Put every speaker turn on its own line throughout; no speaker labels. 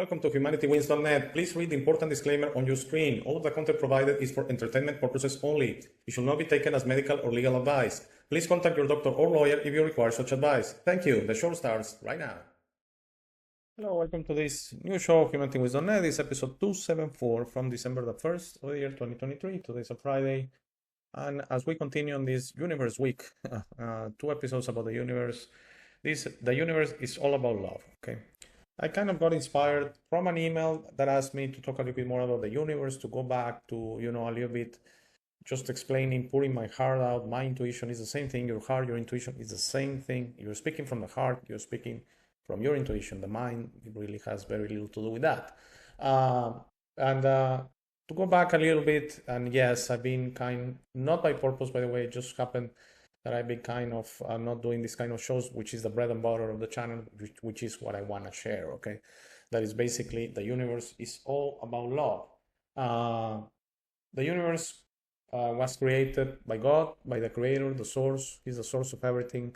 Welcome to HumanityWins.net. Please read the important disclaimer on your screen. All of the content provided is for entertainment purposes only. It should not be taken as medical or legal advice. Please contact your doctor or lawyer if you require such advice. Thank you. The show starts right now. Hello, welcome to this new show, HumanityWins.net. This is episode 274 from December the 1st of the year 2023. Today's a Friday. And as we continue on this Universe Week, 2 episodes about the universe. The universe is all about love, okay? I kind of got inspired from an email that asked me to talk a little bit more about the universe, to go back to, a little bit, just explaining, putting my heart out. My intuition is the same thing. Your heart, your intuition is the same thing. You're speaking from the heart. You're speaking from your intuition. The mind, it really has very little to do with that. To go back a little bit, and yes, I've been not by purpose, by the way, it just happened that I've been not doing this kind of shows, which is the bread and butter of the channel, which is what I want to share, okay? That is basically, the universe is all about love. The universe was created by God, by the creator, the source. He's the source of everything.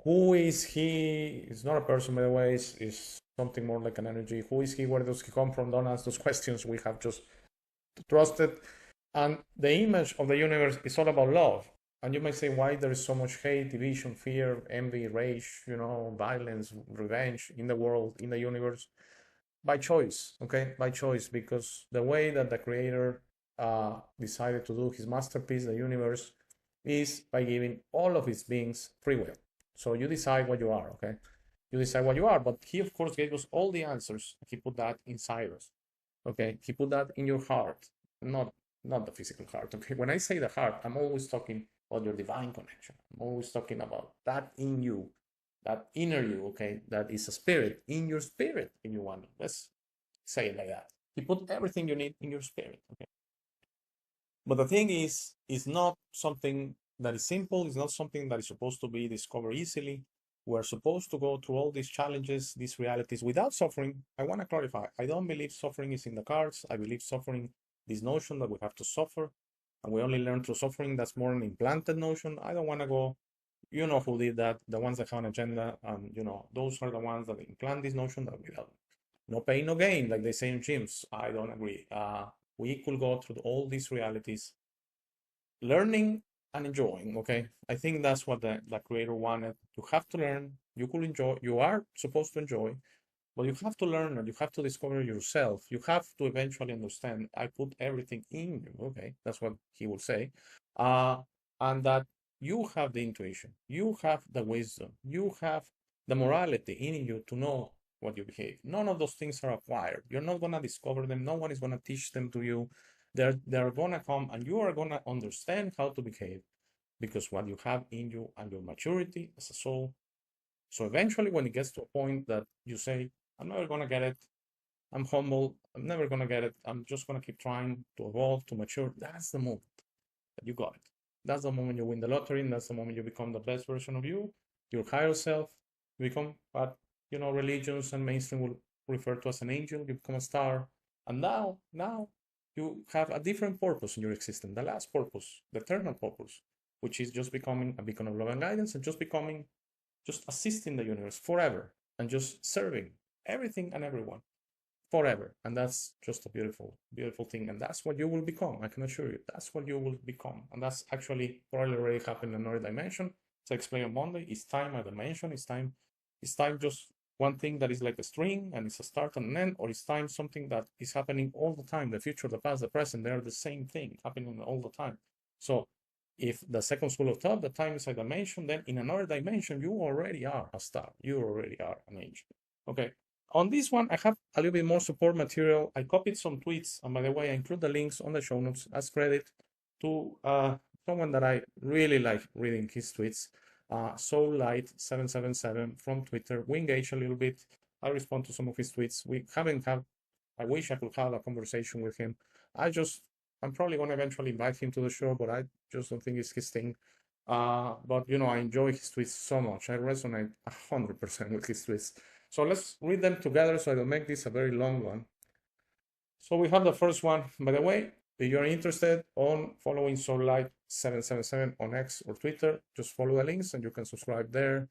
Who is he? It's not a person, by the way, it's something more like an energy. Who is he? Where does he come from? Don't ask those questions. We have just to trust it. And the image of the universe is all about love. And you may say, why there is so much hate, division, fear, envy, rage, violence, revenge in the world, in the universe? By choice, okay? By choice, because the way that the creator decided to do his masterpiece, the universe, is by giving all of his beings free will. So you decide what you are, okay? You decide what you are, but he, of course, gave us all the answers. He put that inside us, okay? He put that in your heart, not the physical heart, okay? When I say the heart, I'm always talking about your divine connection. I'm always talking about that in you, that inner you, okay? That is a spirit, in your spirit, if you want. Let's say it like that. He put everything you need in your spirit, okay? But the thing is, it's not something that is simple. It's not something that is supposed to be discovered easily. We're supposed to go through all these challenges, these realities without suffering. I want to clarify, I don't believe suffering is in the cards. I believe suffering, this notion that we have to suffer, and we only learn through suffering, that's more an implanted notion. I don't want to go, you know who did that, the ones that have an agenda, and those are the ones that implant this notion that without no pain, no gain, like they say in gyms. I don't agree. We could go through all these realities, learning and enjoying, okay? I think that's what the creator wanted. You have to learn, you could enjoy, you are supposed to enjoy, but you have to learn and you have to discover yourself. You have to eventually understand, I put everything in you, okay? That's what he will say. And that you have the intuition, you have the wisdom, you have the morality in you to know what you behave. None of those things are acquired. You're not going to discover them. No one is going to teach them to you. They're going to come and you are going to understand how to behave because what you have in you and your maturity as a soul. So eventually when it gets to a point that you say, I'm never going to get it, I'm humble, I'm never going to get it, I'm just going to keep trying to evolve, to mature, that's the moment that you got it. That's the moment you win the lottery, and that's the moment you become the best version of you, your higher self. You become what, religions and mainstream will refer to as an angel, you become a star. And now you have a different purpose in your existence, the last purpose, the eternal purpose, which is just becoming a beacon of love and guidance and just assisting the universe forever and just serving everything and everyone forever. And that's just a beautiful, beautiful thing. And that's what you will become. I can assure you, that's what you will become. And that's actually probably already happened in another dimension. So I explain on Monday, it's time a dimension, it's time just one thing that is like a string and it's a start and an end, or it's time something that is happening all the time, the future, the past, the present, they're the same thing happening all the time. So if the second school of thought, the time is a dimension, then in another dimension, you already are a star. You already are an angel. Okay. On this one, I have a little bit more support material. I copied some tweets. And by the way, I include the links on the show notes as credit to someone that I really like reading his tweets. Soullight777 from Twitter. We engage a little bit. I respond to some of his tweets. I wish I could have a conversation with him. I'm probably going to eventually invite him to the show, but I just don't think it's his thing. But, I enjoy his tweets so much. I resonate 100% with his tweets. So let's read them together so I don't make this a very long one. So we have the first one. By the way, if you're interested on following Soullight777 on X or Twitter, just follow the links and you can subscribe there.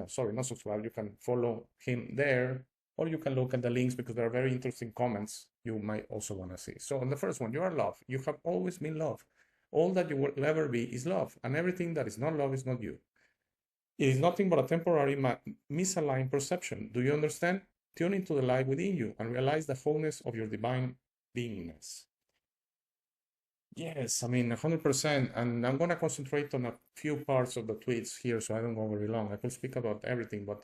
Sorry, not subscribe. You can follow him there or you can look at the links because there are very interesting comments you might also want to see. So on the first one, you are love. You have always been love. All that you will ever be is love, and everything that is not love is not you. It is nothing but a temporary misaligned perception. Do you understand? Tune into the light within you and realize the wholeness of your divine beingness. Yes, I mean, 100%. And I'm going to concentrate on a few parts of the tweets here so I don't go very long. I could speak about everything, but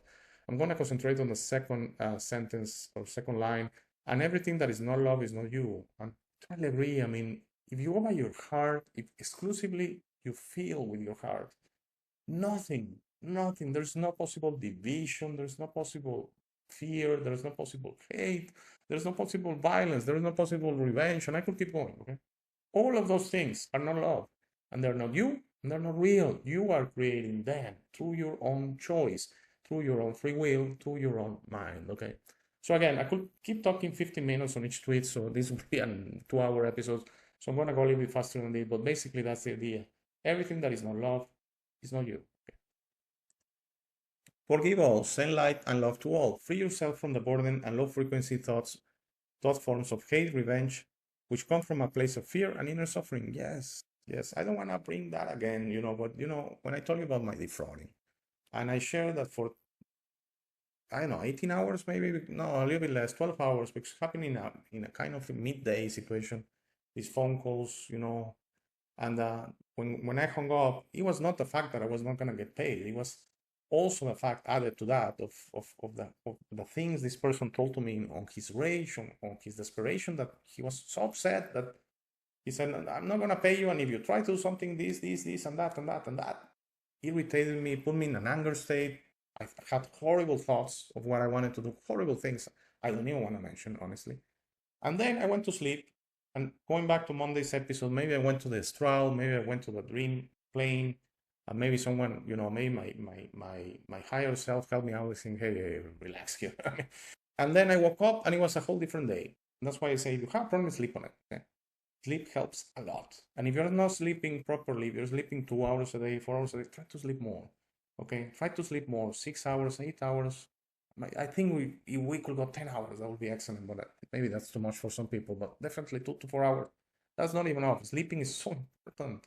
I'm going to concentrate on the second sentence or second line. And everything that is not love is not you. And I totally agree. I mean, if you go by your heart, if exclusively you feel with your heart, nothing, nothing. There's no possible division. There's no possible fear. There's no possible hate. There's no possible violence. There's no possible revenge. And I could keep going, okay? All of those things are not love, and they're not you, and they're not real. You are creating them through your own choice, through your own free will, through your own mind, okay? So again, I could keep talking 15 minutes on each tweet, so this would be a 2-hour episode. So I'm going to go a little bit faster than this, but basically that's the idea. Everything that is not love is not you. Okay? Forgive all, send light and love to all. Free yourself from the burden and low frequency thought forms of hate, revenge, which come from a place of fear and inner suffering. Yes, yes. I don't want to bring that again, but when I told you about my defrauding, and I shared that for, I don't know, 18 hours, maybe, no, a little bit less, 12 hours, because it's happening in a kind of a midday situation, these phone calls, and when I hung up, it was not the fact that I was not going to get paid. It was also the fact added to that of the things this person told to me on his rage, on his desperation, that he was so upset that he said, I'm not going to pay you, and if you try to do something, this, and that, and that, and that, irritated me, put me in an anger state. I had horrible thoughts of what I wanted to do, horrible things I don't even want to mention, honestly. And then I went to sleep, and going back to Monday's episode, maybe I went to the astral, maybe I went to the dream plane, and maybe someone, maybe my higher self helped me out with saying, hey, relax here. And then I woke up and it was a whole different day. And that's why I say, if you have a problem, sleep on it. Okay? Sleep helps a lot. And if you're not sleeping properly, if you're sleeping 2 hours a day, 4 hours a day, try to sleep more. Okay, try to sleep more, 6 hours, 8 hours. I think if we could go 10 hours, that would be excellent, but maybe that's too much for some people, but definitely 2 to 4 hours. That's not even enough. Sleeping is so important.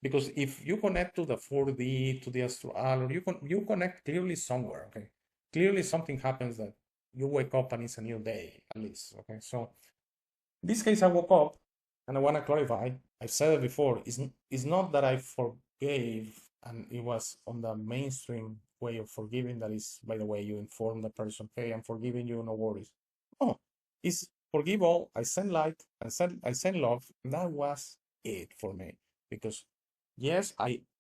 Because if you connect to the 4D, to the astral, or you connect clearly somewhere, okay? Clearly something happens that you wake up and it's a new day, at least, okay? So in this case, I woke up, and I want to clarify, I've said it before, it's not that I forgave and it was on the mainstream way of forgiving, that is, by the way, you inform the person, hey, I'm forgiving you, no worries. No, it's forgive all, I send light, I send love, and that was it for me. Because yes,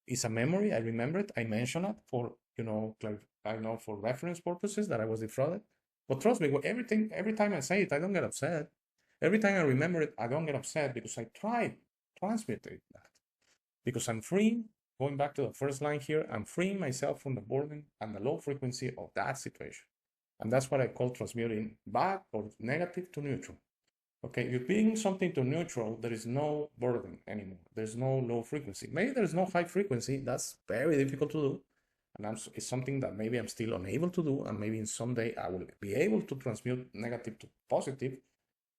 it's a memory. I remember it. I mention it for, for reference purposes that I was defrauded. But trust me, every time I say it, I don't get upset. Every time I remember it, I don't get upset because I tried transmuting that. Because I'm free, going back to the first line here, I'm freeing myself from the burden and the low frequency of that situation. And that's what I call transmuting back or negative to neutral. Okay, you're bringing something to neutral, there is no burden anymore. There's no low frequency. Maybe there's no high frequency. That's very difficult to do. And it's something that maybe I'm still unable to do. And maybe in someday I will be able to transmute negative to positive.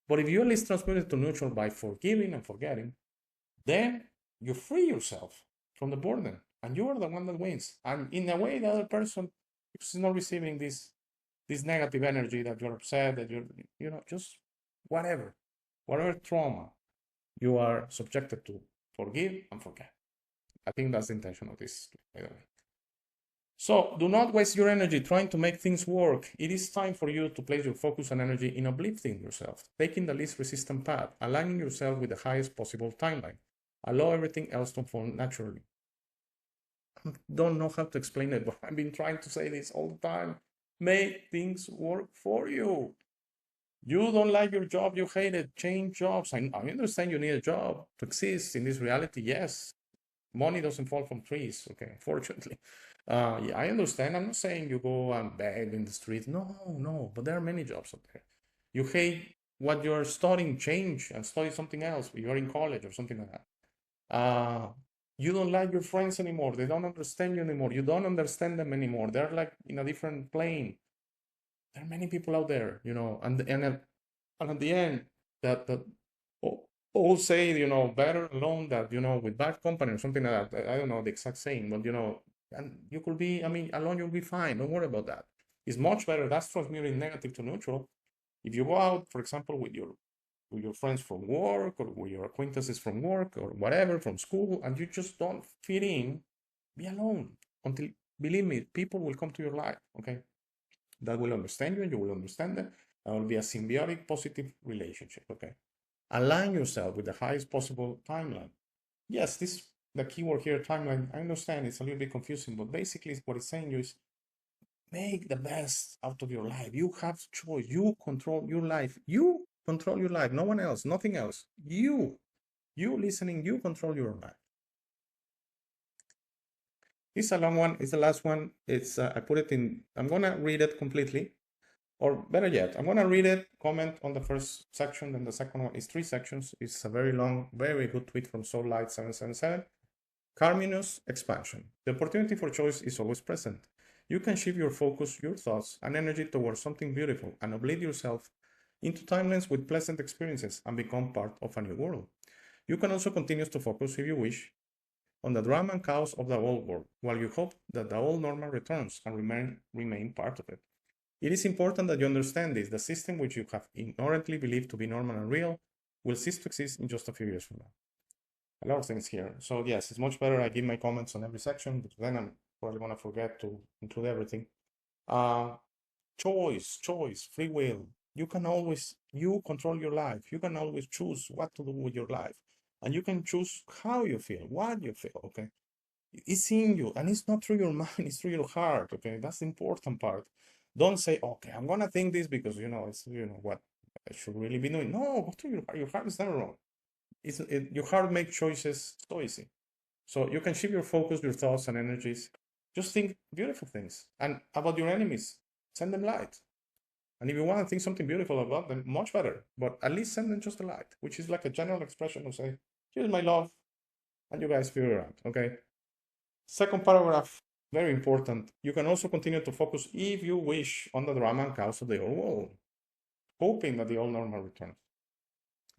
But if you at least transmute it to neutral by forgiving and forgetting, then you free yourself from the burden. And you are the one that wins. And in a way, the other person is not receiving this negative energy that you're upset, that you're, just whatever trauma you are subjected to, forgive and forget. I think that's the intention of this, by the way. So do not waste your energy trying to make things work. It is time for you to place your focus and energy in uplifting yourself, taking the least resistant path, aligning yourself with the highest possible timeline. Allow everything else to unfold naturally. I don't know how to explain it, but I've been trying to say this all the time. Make things work for you. You don't like your job, you hate it, change jobs. I understand you need a job to exist in this reality, yes. Money doesn't fall from trees, okay, unfortunately. Yeah, I understand. I'm not saying you go and beg in the street. No, but there are many jobs out there. You hate what you're studying, change and study something else. You're in college or something like that. You don't like your friends anymore. They don't understand you anymore. You don't understand them anymore. They're like in a different plane. There are many people out there, and at the end, that all say, better alone than, with bad company or something like that. I don't know the exact saying, but, and you could be, alone you'll be fine. Don't worry about that. It's much better. That's transmuting negative to neutral. If you go out, for example, with your friends from work or with your acquaintances from work or whatever, from school, and you just don't fit in, be alone until, believe me, people will come to your life, okay? That will understand you and you will understand them. And it will be a symbiotic, positive relationship, okay? Align yourself with the highest possible timeline. Yes, the keyword here, timeline, I understand it's a little bit confusing, but basically what it's saying is make the best out of your life. You have choice. You control your life. You control your life. No one else, nothing else. You listening, you control your life. It's a long one. It's the last one. I put it in, I'm going to read it completely. Or better yet, I'm going to read it, comment on the first section, then the second one is 3 sections. It's a very long, very good tweet from SoulLight777. Carminus expansion. The opportunity for choice is always present. You can shift your focus, your thoughts, and energy towards something beautiful and obliviate yourself into timelines with pleasant experiences and become part of a new world. You can also continue to focus, if you wish, on the drama and chaos of the old world, while you hope that the old normal returns and remain part of it. It is important that you understand this. The system which you have ignorantly believed to be normal and real will cease to exist in just a few years from now. A lot of things here. So yes, it's much better I give my comments on every section, but then I'm probably going to forget to include everything. Choice, free will. You control your life. You can always choose what to do with your life. And you can choose how you feel, what you feel, okay? It's in you, and it's not through your mind, it's through your heart, okay? That's the important part. Don't say, okay, I'm gonna think this because, it's, what I should really be doing. No, go through your heart. Your heart is never wrong. Your heart makes choices so easy. So you can shift your focus, your thoughts and energies. Just think beautiful things. And about your enemies, send them light. And if you want to think something beautiful about them, much better. But at least send them just the light, which is like a general expression of say, here's my love, and you guys figure it out, okay? Second paragraph, very important. You can also continue to focus, if you wish, on the drama and chaos of the old world, hoping that the old normal returns,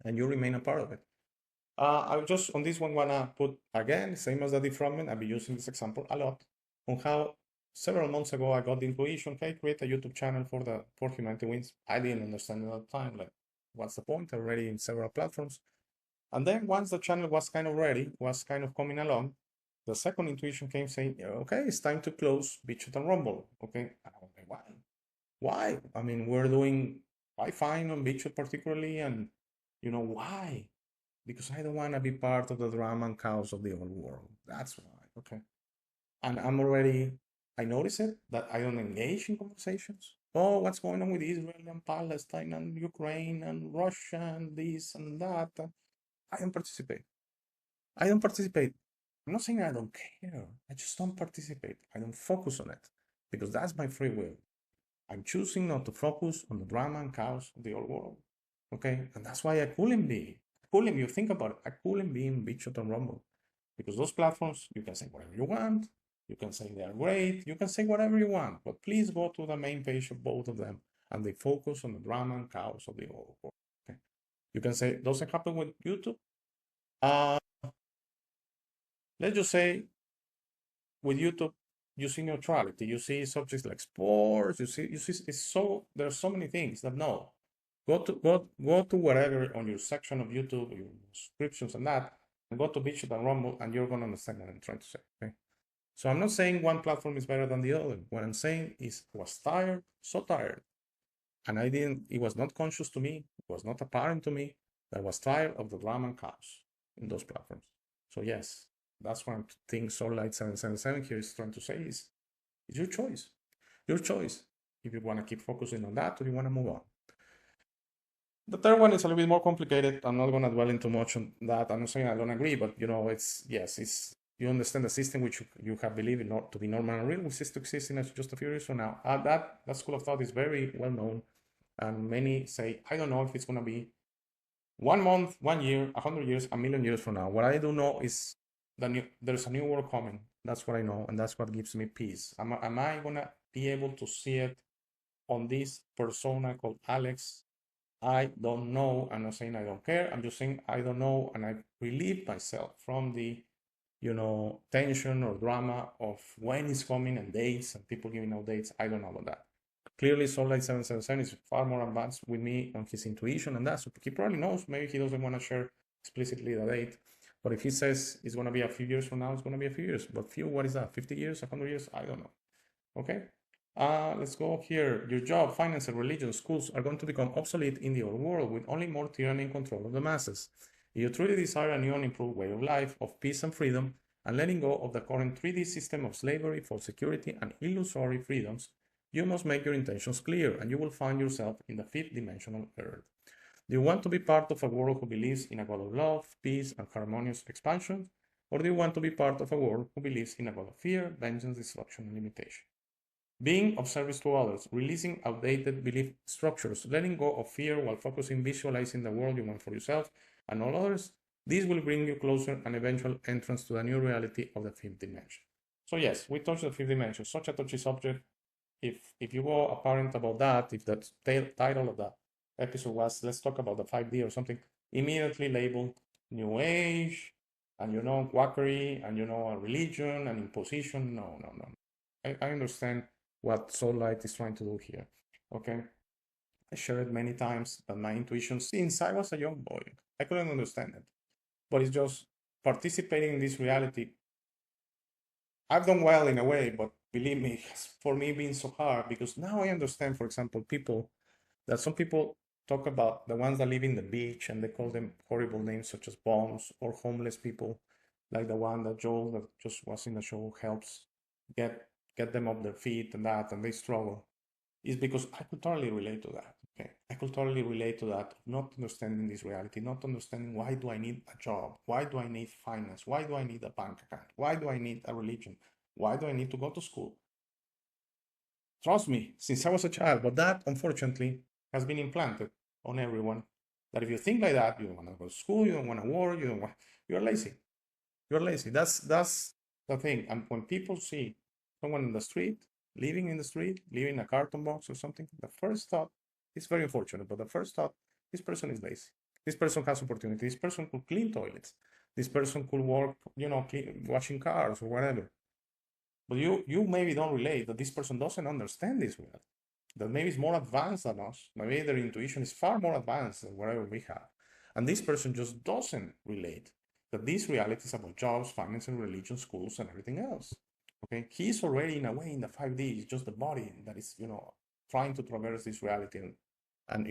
and you remain a part of it. I just on this one wanna put again, same as the defragment. I'll be using this example a lot on how several months ago I got the intuition, hey, create a YouTube channel for Humanity Wins. I didn't understand it at the time, like, what's the point? Already in several platforms. And then once the channel was kind of ready, was kind of coming along, the second intuition came saying, okay, it's time to close BitChute and Rumble. Okay, and I was like, why? Why? I mean, we're doing quite fine on BitChute particularly, and why? Because I don't want to be part of the drama and chaos of the old world. That's why. Okay. And I notice it that I don't engage in conversations. Oh, what's going on with Israel and Palestine and Ukraine and Russia and this and that? I don't participate. I don't participate. I'm not saying I don't care. I just don't participate. I don't focus on it because that's my free will. I'm choosing not to focus on the drama and chaos of the old world. Okay. And that's why I couldn't be. You think about it, I couldn't be in BitChute and Rumble because those platforms, you can say whatever you want. You can say they are great. You can say whatever you want, but please go to the main page of both of them and they focus on the drama and chaos of the old world. Okay. You can say, doesn't happen with YouTube. Let's just say with YouTube, you see neutrality. You see subjects like sports. You see, there's so many things that no. Go to wherever on your section of YouTube, your subscriptions and that, and go to BitChute and Rumble, and you're gonna understand what I'm trying to say. Okay. So I'm not saying one platform is better than the other. What I'm saying is I was tired, so tired. And it was not conscious to me, it was not apparent to me that I was tired of the drama and chaos in those platforms. So yes, that's what I think SoulLight777 here is trying to say is your choice. Your choice. If you want to keep focusing on that or you want to move on. The third one is a little bit more complicated. I'm not going to dwell in too much on that. I'm not saying I don't agree, but it's you understand the system which you have believed to be normal and real will cease to exist in just a few years from now. That school of thought is very well known, and many say, I don't know if it's going to be 1 month, 1 year, 100 years, 1,000,000 years from now. What I do know is there's a new world coming. That's what I know, and that's what gives me peace. Am I going to be able to see it on this persona called Alex. I don't know. I'm not saying I don't care. I'm just saying I don't know, and I relieve myself from the, tension or drama of when it's coming and dates and people giving out dates. I don't know about that. Clearly, Soullight 777 is far more advanced with me on his intuition and that. So he probably knows. Maybe he doesn't want to share explicitly the date. But if he says it's going to be a few years from now, it's going to be a few years. But what is that? 50 years, 100 years? I don't know. Okay. Let's go here. Your job, finance, and religion, schools are going to become obsolete in the old world with only more tyranny and control of the masses. If you truly desire a new and improved way of life, of peace and freedom, and letting go of the current 3D system of slavery, false security, and illusory freedoms, you must make your intentions clear, and you will find yourself in the fifth dimensional earth. Do you want to be part of a world who believes in a God of love, peace, and harmonious expansion? Or do you want to be part of a world who believes in a God of fear, vengeance, destruction, and limitation? Being of service to others, releasing outdated belief structures, letting go of fear while focusing, visualizing the world you want for yourself and all others, this will bring you closer an eventual entrance to the new reality of the fifth dimension. So yes, we touched the fifth dimension, such a touchy subject. If you go apparent about that, if the title of the episode was let's talk about the 5D or something, immediately labeled New Age and quackery and a religion and imposition. No. I understand what Soullight is trying to do here. Okay. I shared many times that my intuition since I was a young boy, I couldn't understand it. But it's just participating in this reality. I've done well in a way, but believe me, for me been so hard because now I understand, for example, some people talk about the ones that live in the beach and they call them horrible names such as bums or homeless people, like the one that Joel that just was in the show helps get them off their feet and that, and they struggle. Is because I could totally relate to that. Okay, I could totally relate to that. Not understanding this reality, not understanding why do I need a job? Why do I need finance? Why do I need a bank account? Why do I need a religion? Why do I need to go to school? Trust me, since I was a child, but that unfortunately has been implanted on everyone. That if you think like that, you don't want to go to school, you don't want to work, you're lazy. You're lazy. That's the thing. And when people see someone in the street, living in the street, living in a carton box or something, the first thought is very unfortunate, but the first thought, this person is lazy. This person has opportunity. This person could clean toilets. This person could work, washing cars or whatever. But you maybe don't relate that this person doesn't understand this well. That maybe is more advanced than us. Maybe their intuition is far more advanced than whatever we have. And this person just doesn't relate that this reality is about jobs, finance, and religion, schools, and everything else. Okay, he's already in a way in the 5D. It's just the body that is, trying to traverse this reality and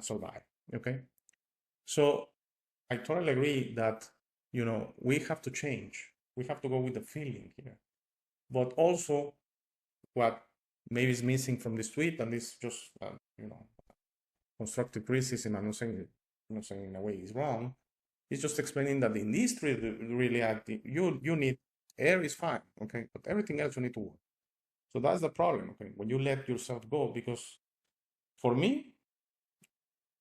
survive. Okay, so I totally agree that we have to change. We have to go with the feeling here, but also what maybe is missing from this tweet, and this just constructive criticism. I'm not saying in a way is wrong. It's just explaining that in this reality, you need air is fine, okay, but everything else you need to work. So that's the problem, okay, when you let yourself go. Because for me,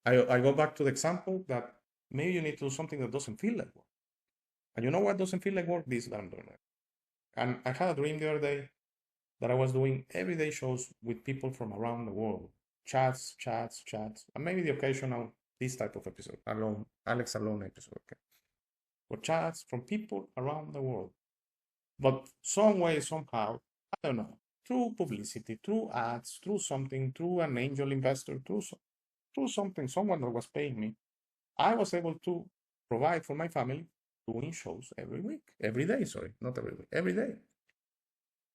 I go back to the example that maybe you need to do something that doesn't feel like work. And you know what doesn't feel like work? This that I'm doing it. And I had a dream the other day that I was doing everyday shows with people from around the world, chats, and maybe the occasional this type of episode, Alex alone episode, okay, or chats from people around the world. But some way, somehow, I don't know, through publicity, through ads, through something, through an angel investor, through something, someone that was paying me, I was able to provide for my family doing shows every day, not every week, every day.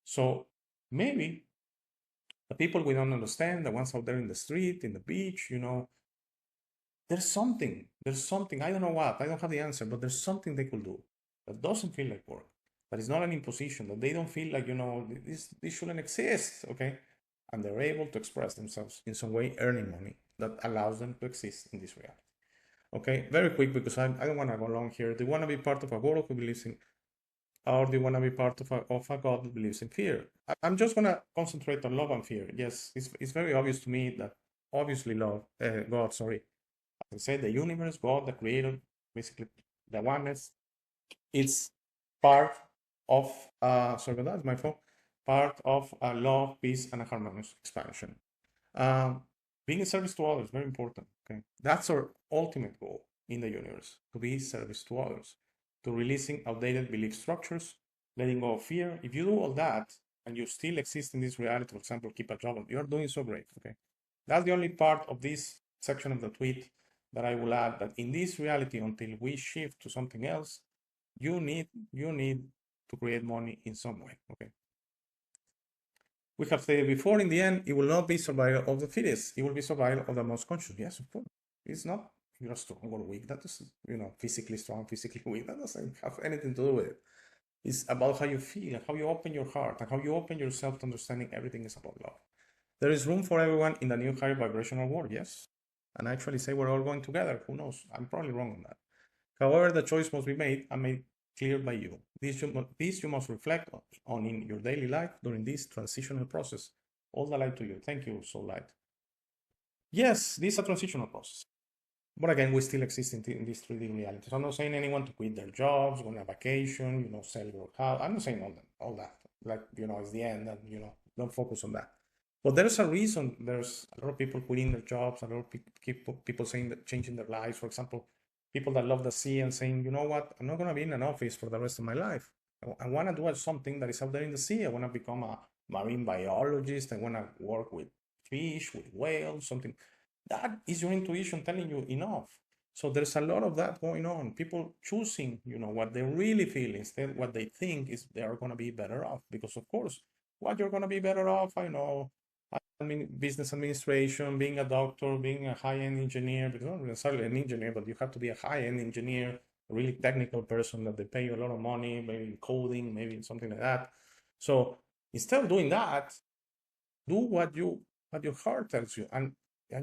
So maybe the people we don't understand, the ones out there in the street, in the beach, there's something, I don't know what, I don't have the answer, but there's something they could do that doesn't feel like work, that is not an imposition, that they don't feel like, this shouldn't exist, okay? And they're able to express themselves in some way, earning money that allows them to exist in this reality. Okay, very quick, because I don't want to go long here. Do you want to be part of a world who believes in, or do you want to be part of a God that believes in fear? I'm just going to concentrate on love and fear. Yes, it's very obvious to me that obviously God, as I said, the universe, God, the creator, basically the oneness, it's part of, sorry about that, my phone. part of a love, peace, and a harmonious expansion. Being a service to others, very important. Okay, that's our ultimate goal in the universe: to be service to others, to releasing outdated belief structures, letting go of fear. If you do all that and you still exist in this reality, for example, keep a job, you are doing so great. Okay, that's the only part of this section of the tweet that I will add, that in this reality, until we shift to something else, you need to create money in some way. Okay. We have stated before, in the end, it will not be survival of the fittest. It will be survival of the most conscious. Yes, of course. It's not you're strong or weak. That is, physically strong, physically weak. That doesn't have anything to do with it. It's about how you feel and how you open your heart and how you open yourself to understanding everything is about love. There is room for everyone in the new higher vibrational world, yes. And I actually say we're all going together. Who knows? I'm probably wrong on that. However, the choice must be made and made clear by you. This you must reflect on in your daily life during this transitional process. All the light to you. Thank you, Soul Light. Yes, this is a transitional process. But again, we still exist in this 3D reality. So I'm not saying anyone to quit their jobs, go on a vacation, sell your house. I'm not saying all that. Like, it's the end and, don't focus on that. But there's a reason. There's a lot of people quitting their jobs, a lot of people saying that changing their lives. For example, people that love the sea and saying, you know what, I'm not going to be in an office for the rest of my life. I want to do something that is out there in the sea. I want to become a marine biologist. I want to work with fish, with whales, something. That is your intuition telling you enough. So there's a lot of that going on. People choosing, what they really feel instead what they think is they are going to be better off. Because of course, what you're going to be better off, I know. Business administration, being a doctor, being a high-end engineer, because not necessarily an engineer, but you have to be a high-end engineer, a really technical person that they pay you a lot of money, maybe in coding, maybe in something like that. So instead of doing that, do what your heart tells you. And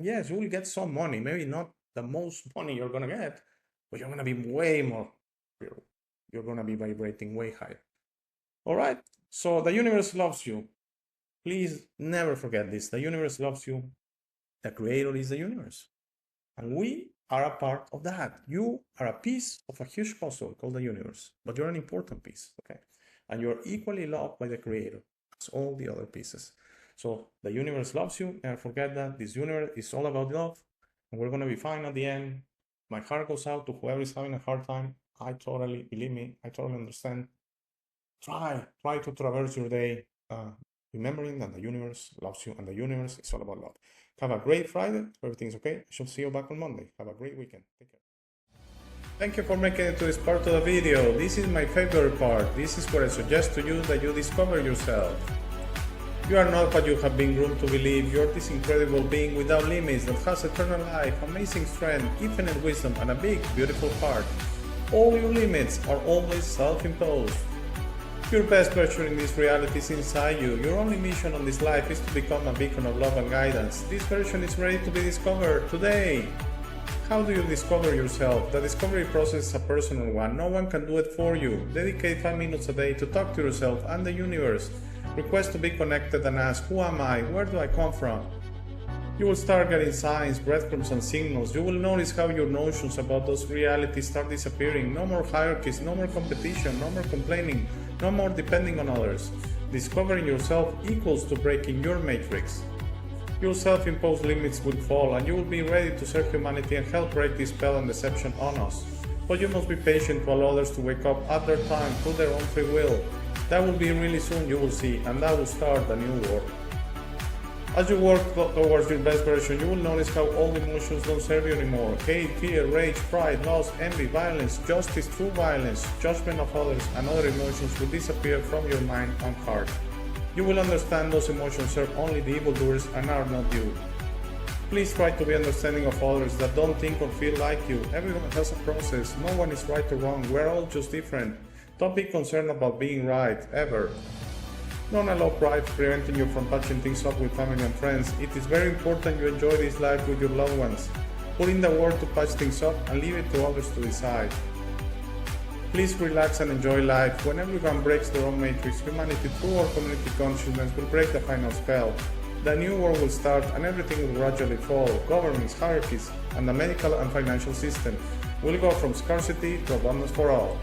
yes, you will get some money, maybe not the most money you're going to get, but you're going to be way more, you're going to be vibrating way higher. All right. So the universe loves you. Please never forget this. The universe loves you. The creator is the universe. And we are a part of that. You are a piece of a huge puzzle called the universe, but you're an important piece, okay? And you're equally loved by the creator as all the other pieces. So the universe loves you. Never forget that. This universe is all about love, and we're going to be fine at the end. My heart goes out to whoever is having a hard time. Believe me, I totally understand. Try to traverse your day, remembering that the universe loves you and the universe is all about love. Have a great Friday. Everything's okay. I shall see you back on Monday. Have a great weekend. Take care. Thank you for making it to this part of the video. This is my favorite part. This is where I suggest to you that you discover yourself. You are not what you have been groomed to believe. You're this incredible being without limits that has eternal life, amazing strength, infinite wisdom, and a big, beautiful heart. All your limits are always self-imposed. Your best version in this reality is inside you. Your only mission on this life is to become a beacon of love and guidance. This version is ready to be discovered today. How do you discover yourself? The discovery process is a personal one. No one can do it for you. Dedicate 5 minutes a day to talk to yourself and the universe. Request to be connected and ask, who am I? Where do I come from? You will start getting signs, breadcrumbs, and signals. You will notice how your notions about those realities start disappearing. No more hierarchies, no more competition, no more complaining, no more depending on others. Discovering yourself equals to breaking your matrix. Your self-imposed limits will fall, and you will be ready to serve humanity and help break this spell and deception on us. But you must be patient to allow others to wake up at their time through their own free will. That will be really soon, you will see, and that will start a new world. As you work towards your best version, you will notice how all emotions don't serve you anymore. Hate, fear, rage, pride, loss, envy, violence, justice, true violence, judgment of others, and other emotions will disappear from your mind and heart. You will understand those emotions serve only the evildoers and are not you. Please try to be understanding of others that don't think or feel like you. Everyone has a process. No one is right or wrong. We're all just different. Don't be concerned about being right, ever. Don't allow pride preventing you from patching things up with family and friends. It is very important you enjoy this life with your loved ones. Put in the work to patch things up and leave it to others to decide. Please relax and enjoy life. When everyone breaks their own matrix, humanity through our community consciousness will break the final spell. The new world will start and everything will gradually fall. Governments, hierarchies, and the medical and financial system will go from scarcity to abundance for all.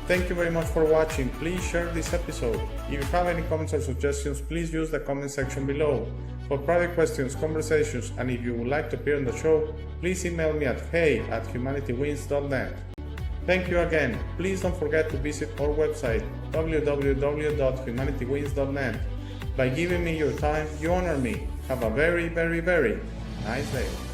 Thank you very much for watching. Please share this episode. If you have any comments or suggestions, please use the comment section below. For private questions, conversations, and if you would like to appear on the show, please email me at hey@humanitywins.net. Thank you again. Please don't forget to visit our website, www.humanitywins.net. By giving me your time, you honor me. Have a very, very, very nice day.